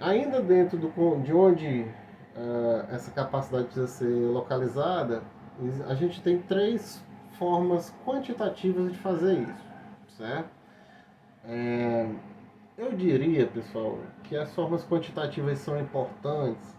Ainda dentro de onde essa capacidade precisa ser localizada, a gente tem três formas quantitativas de fazer isso, certo? Eu diria, pessoal, que as formas quantitativas são importantes,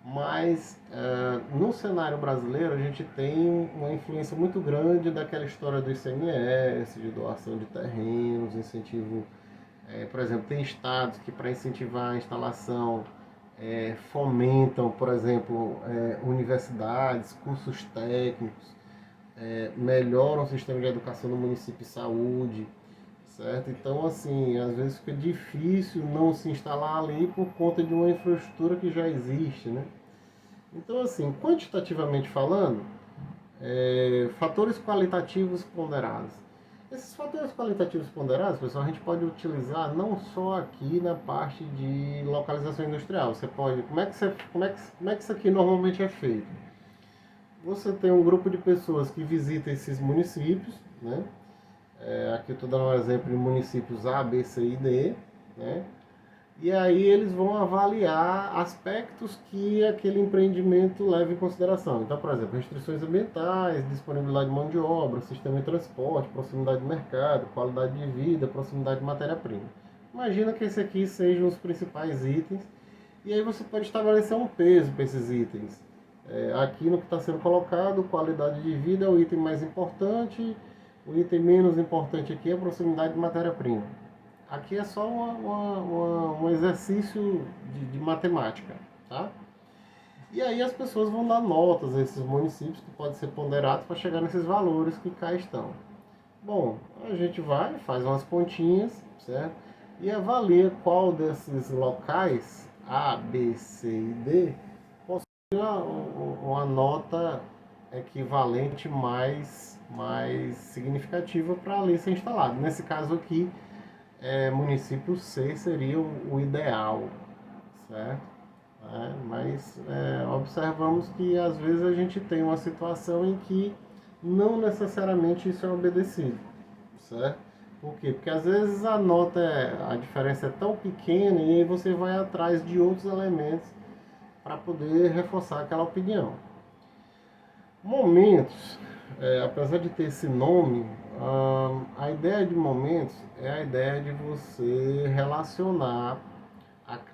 mas no cenário brasileiro a gente tem uma influência muito grande daquela história do ICMS, de doação de terrenos, incentivo. Por exemplo, tem estados que para incentivar a instalação fomentam, por exemplo, universidades, cursos técnicos, melhoram o sistema de educação no município e saúde, certo? Então, assim, às vezes fica difícil não se instalar ali por conta de uma infraestrutura que já existe, né? Então, assim, quantitativamente falando, fatores qualitativos ponderados. Esses fatores qualitativos ponderados, pessoal, a gente pode utilizar não só aqui na parte de localização industrial. Você pode, como é que isso aqui normalmente é feito? Você tem um grupo de pessoas que visita esses municípios, né? Aqui eu estou dando um exemplo de municípios A, B, C e D, né? E aí eles vão avaliar aspectos que aquele empreendimento leva em consideração. Então, por exemplo, restrições ambientais, disponibilidade de mão de obra, sistema de transporte, proximidade de mercado, qualidade de vida, proximidade de matéria-prima. Imagina que esse aqui sejam os principais itens, e aí você pode estabelecer um peso para esses itens. Aqui no que está sendo colocado, qualidade de vida é o item mais importante, o item menos importante aqui é a proximidade de matéria-prima. Aqui é só um exercício de matemática, tá? E aí as pessoas vão dar notas a esses municípios que podem ser ponderados para chegar nesses valores que cá estão. Bom, a gente vai, faz umas continhas, certo? E avalia qual desses locais, A, B, C e D, possui uma nota equivalente mais significativa para ali ser instalado. Nesse caso aqui, município C seria o ideal, certo? Mas observamos que às vezes a gente tem uma situação em que não necessariamente isso é obedecido, certo? Por quê? Porque às vezes a diferença é tão pequena e aí você vai atrás de outros elementos para poder reforçar aquela opinião. Momentos, apesar de ter esse nome, a ideia de momentos é a ideia de você relacionar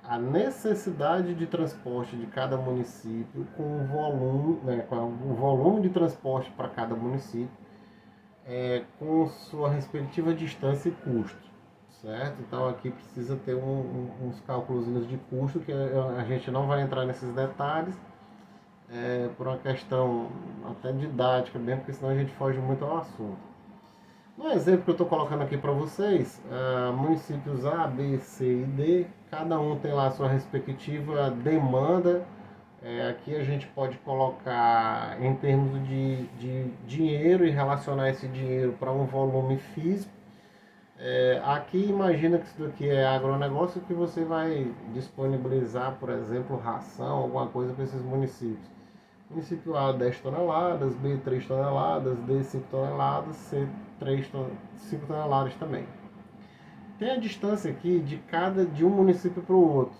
a necessidade de transporte de cada município com o volume, né, com o volume de transporte para cada município, com sua respectiva distância e custo, certo? Então aqui precisa ter uns cálculos de custo que a gente não vai entrar nesses detalhes, por uma questão até didática mesmo, porque senão a gente foge muito ao assunto. No exemplo que eu estou colocando aqui para vocês, municípios A, B, C e D, cada um tem lá a sua respectiva demanda. Aqui a gente pode colocar em termos de dinheiro e relacionar esse dinheiro para um volume físico. Aqui imagina que isso daqui é agronegócio que você vai disponibilizar, por exemplo, ração, alguma coisa para esses municípios. Município A 10 toneladas, B 3 toneladas, D 5 toneladas, C 5 toneladas também. Tem a distância aqui de um município para o outro,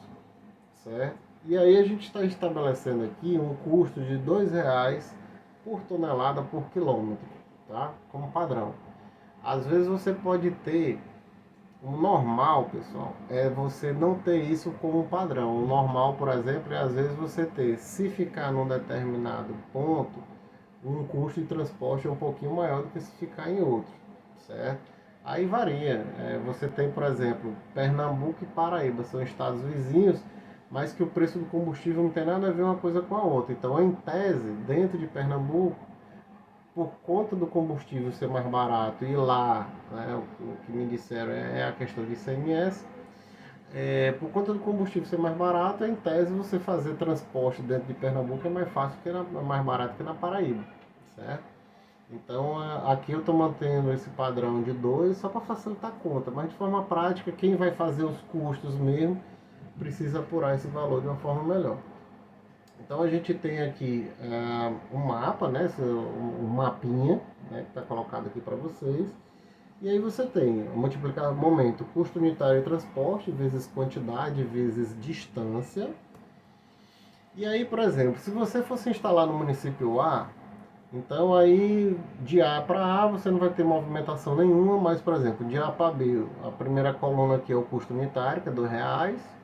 certo? E aí a gente está estabelecendo aqui um custo de R$ 2 por tonelada por quilômetro, tá? Como padrão. Às vezes você pode ter o normal, pessoal, é você não ter isso como padrão. O normal, por exemplo, é às vezes você ter, se ficar num determinado ponto, um custo de transporte um pouquinho maior do que se ficar em outro, certo? Aí varia. Você tem, por exemplo, Pernambuco e Paraíba, são estados vizinhos, mas que o preço do combustível não tem nada a ver uma coisa com a outra. Então, em tese, dentro de Pernambuco, por conta do combustível ser mais barato e lá, né, o que me disseram é a questão de ICMS, por conta do combustível ser mais barato, em tese você fazer transporte dentro de Pernambuco é mais fácil que mais barato que na Paraíba, certo? Então aqui eu estou mantendo esse padrão de 2 só para facilitar a conta, mas de forma prática quem vai fazer os custos mesmo precisa apurar esse valor de uma forma melhor. Então a gente tem aqui um mapa, né, um mapinha, né, que está colocado aqui para vocês. E aí você tem multiplicar momento, custo unitário de transporte, vezes quantidade, vezes distância. E aí, por exemplo, se você fosse instalar no município A, então aí de A para A você não vai ter movimentação nenhuma, mas, por exemplo, de A para B, a primeira coluna aqui é o custo unitário, que é R$ 2.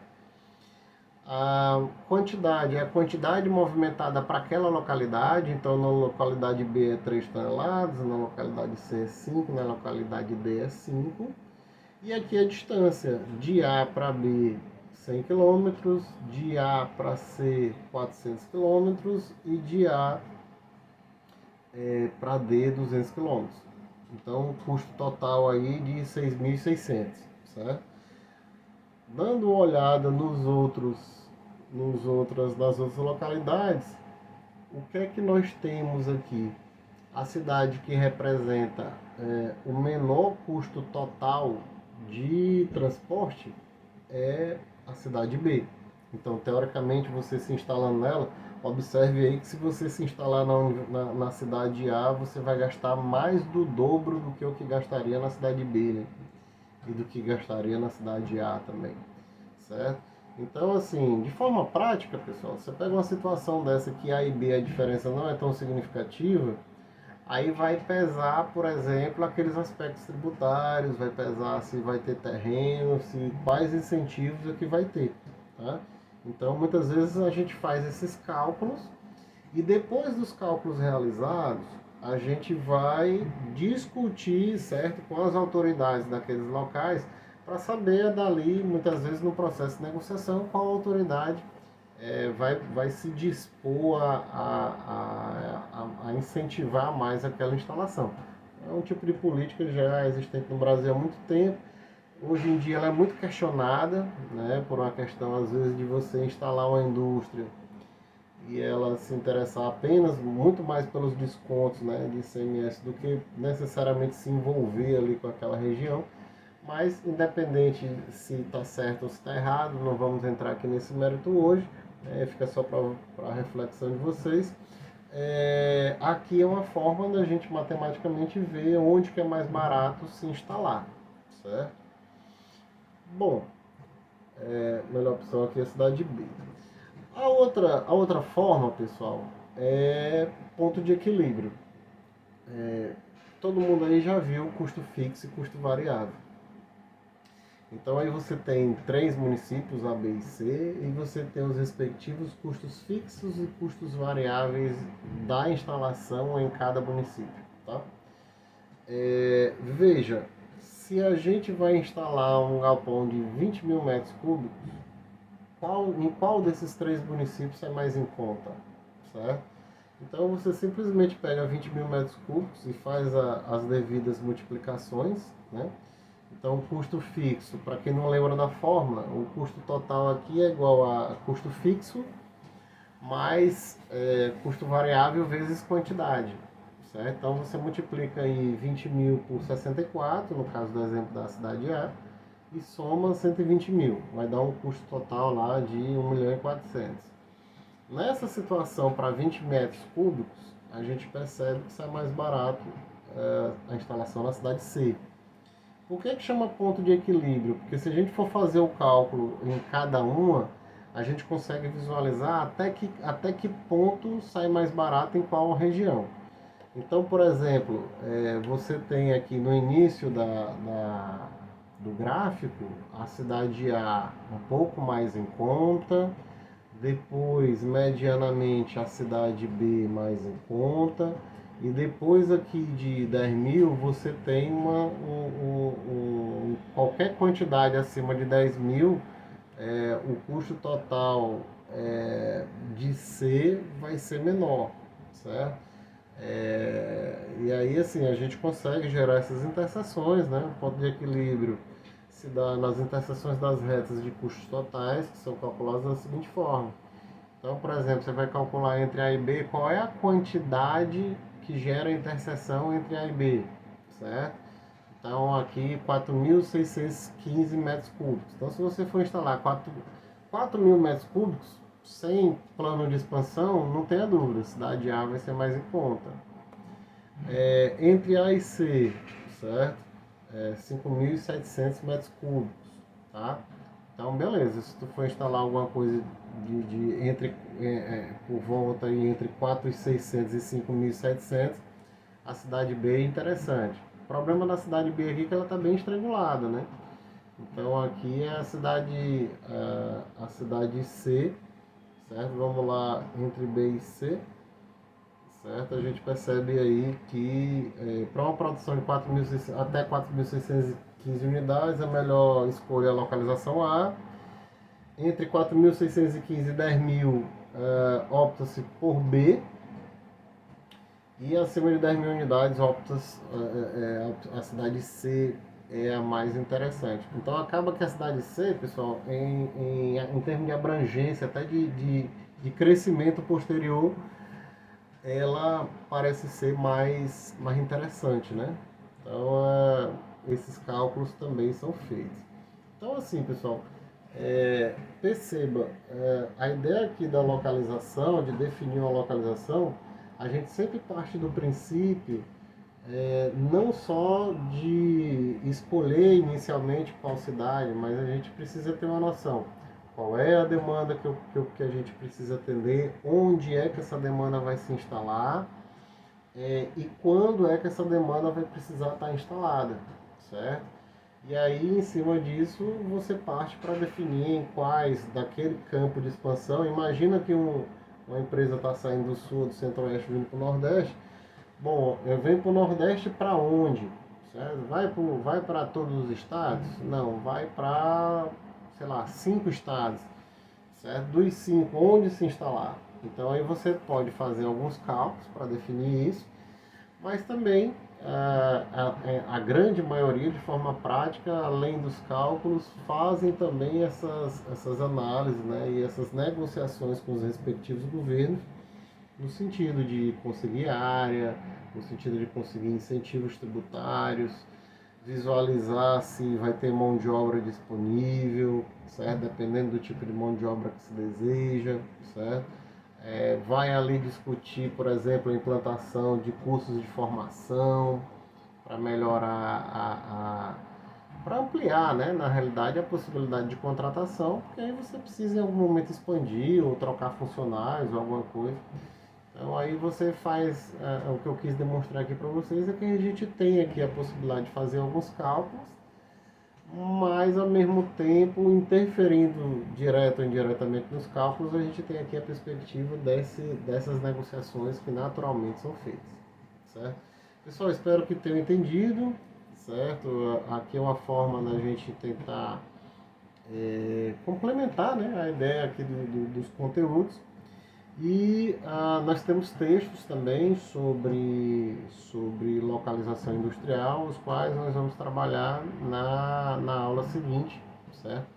A quantidade é a quantidade movimentada para aquela localidade, então na localidade B é 3 toneladas, na localidade C é 5, na localidade D é 5. E aqui a distância de A para B 100 km, de A para C 400 km e de A para D 200 km. Então, custo total aí de 6.600, certo? Dando uma olhada nas outras localidades, o que é que nós temos aqui? A cidade que representa o menor custo total de transporte é a cidade B. Então, teoricamente, você se instalando nela, observe aí que se você se instalar na cidade A, você vai gastar mais do dobro do que o que gastaria na cidade B, né? E do que gastaria na cidade A também, certo? Então, assim, de forma prática, pessoal, você pega uma situação dessa que A e B a diferença não é tão significativa, aí vai pesar, por exemplo, aqueles aspectos tributários, vai pesar se vai ter terreno, se quais incentivos é que vai ter, tá? Então, muitas vezes a gente faz esses cálculos e depois dos cálculos realizados, a gente vai discutir, certo, com as autoridades daqueles locais para saber dali, muitas vezes no processo de negociação, qual autoridade vai se dispor a incentivar mais aquela instalação. É um tipo de política já existente no Brasil há muito tempo. Hoje em dia ela é muito questionada, né, por uma questão às vezes de você instalar uma indústria e ela se interessar apenas muito mais pelos descontos, né, de ICMS do que necessariamente se envolver ali com aquela região. Mas independente se está certo ou se está errado, não vamos entrar aqui nesse mérito hoje, fica só para a reflexão de vocês. Aqui é uma forma da gente matematicamente ver onde que é mais barato se instalar, certo? Bom, melhor opção aqui é a cidade B. A outra forma, pessoal, é ponto de equilíbrio. Todo mundo aí já viu custo fixo e custo variável. Então aí você tem 3 municípios, A, B e C, e você tem os respectivos custos fixos e custos variáveis da instalação em cada município, tá? Veja, se a gente vai instalar um galpão de 20 mil metros cúbicos, em qual desses 3 municípios é mais em conta, certo? Então você simplesmente pega 20 mil metros cúbicos e faz as devidas multiplicações, né? Então, o custo fixo, para quem não lembra da fórmula, o custo total aqui é igual a custo fixo mais custo variável vezes quantidade, certo? Então, você multiplica aí 20 mil por 64, no caso do exemplo da cidade A, e soma 120 mil. Vai dar um custo total lá de 1.400.000. Nessa situação, para 20 metros cúbicos, a gente percebe que sai mais barato a instalação na cidade C. Por que chama ponto de equilíbrio? Porque se a gente for fazer o cálculo em cada uma, a gente consegue visualizar até que ponto sai mais barato em qual região. Então, por exemplo, você tem aqui no início do gráfico a cidade A um pouco mais em conta, depois medianamente a cidade B mais em conta, e depois aqui de 10 mil você tem qualquer quantidade acima de 10 mil, o custo total de C vai ser menor, certo? E aí assim a gente consegue gerar essas interseções, né? O ponto de equilíbrio se dá nas interseções das retas de custos totais, que são calculadas da seguinte forma. Então, por exemplo, você vai calcular entre A e B qual é a quantidade que gera a interseção entre A e B, certo? Então, aqui 4.615 metros cúbicos. Então, se você for instalar 4.000 metros cúbicos, sem plano de expansão, não tenha dúvida, a cidade A vai ser mais em conta. Entre A e C, certo? 5.700 metros cúbicos, tá? Então, beleza, se tu for instalar alguma coisa por volta aí entre 4.600 e 5.700, a cidade B é interessante. O problema da cidade B aqui é que ela está bem estrangulada, né? Então aqui é a cidade C, certo? Vamos lá, entre B e C, certo? A gente percebe aí que para uma produção de 4.600 até 4.615 unidades, a melhor escolha é a localização A. Entre 4.615 e 10.000, opta-se por B. E acima de 10.000 unidades, a cidade C é a mais interessante. Então acaba que a cidade C, pessoal, em termos de abrangência, até de crescimento posterior, ela parece ser mais interessante, né? Então esses cálculos também são feitos. Então assim, pessoal, perceba, a ideia aqui da localização, de definir uma localização, a gente sempre parte do princípio não só de escolher inicialmente qual cidade, mas a gente precisa ter uma noção. Qual é a demanda que a gente precisa atender, onde é que essa demanda vai se instalar e quando é que essa demanda vai precisar estar instalada, certo? E aí, em cima disso, você parte para definir em quais daquele campo de expansão. Imagina que uma empresa está saindo do sul, do centro-oeste, vindo para o nordeste. Bom, eu venho para o nordeste para onde? Certo? Vai para todos os estados? Não, vai para, sei lá, 5 estados. Certo? Dos 5, onde se instalar? Então aí você pode fazer alguns cálculos para definir isso, mas também a grande maioria, de forma prática, além dos cálculos, fazem também essas análises, né, e essas negociações com os respectivos governos, no sentido de conseguir área, no sentido de conseguir incentivos tributários, visualizar se vai ter mão de obra disponível, certo? Dependendo do tipo de mão de obra que se deseja, certo? Vai ali discutir, por exemplo, a implantação de cursos de formação para melhorar para ampliar, né, na realidade, a possibilidade de contratação, porque aí você precisa em algum momento expandir ou trocar funcionários ou alguma coisa. Então aí você faz, o que eu quis demonstrar aqui para vocês é que a gente tem aqui a possibilidade de fazer alguns cálculos, mas ao mesmo tempo, interferindo direto ou indiretamente nos cálculos, a gente tem aqui a perspectiva dessas negociações que naturalmente são feitas, certo? Pessoal, espero que tenham entendido, certo? Aqui é uma forma da gente tentar complementar, né, a ideia aqui dos conteúdos. E nós temos textos também sobre localização industrial, os quais nós vamos trabalhar na aula seguinte, certo?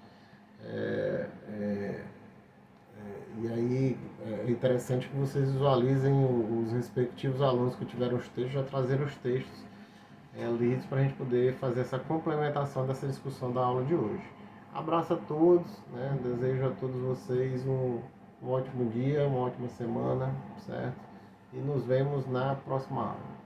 E aí é interessante que vocês visualizem os respectivos alunos que tiveram os textos, já trazer os textos lidos para a gente poder fazer essa complementação dessa discussão da aula de hoje. Abraço a todos, né? Desejo a todos vocês um ótimo dia, uma ótima semana, certo? E nos vemos na próxima aula.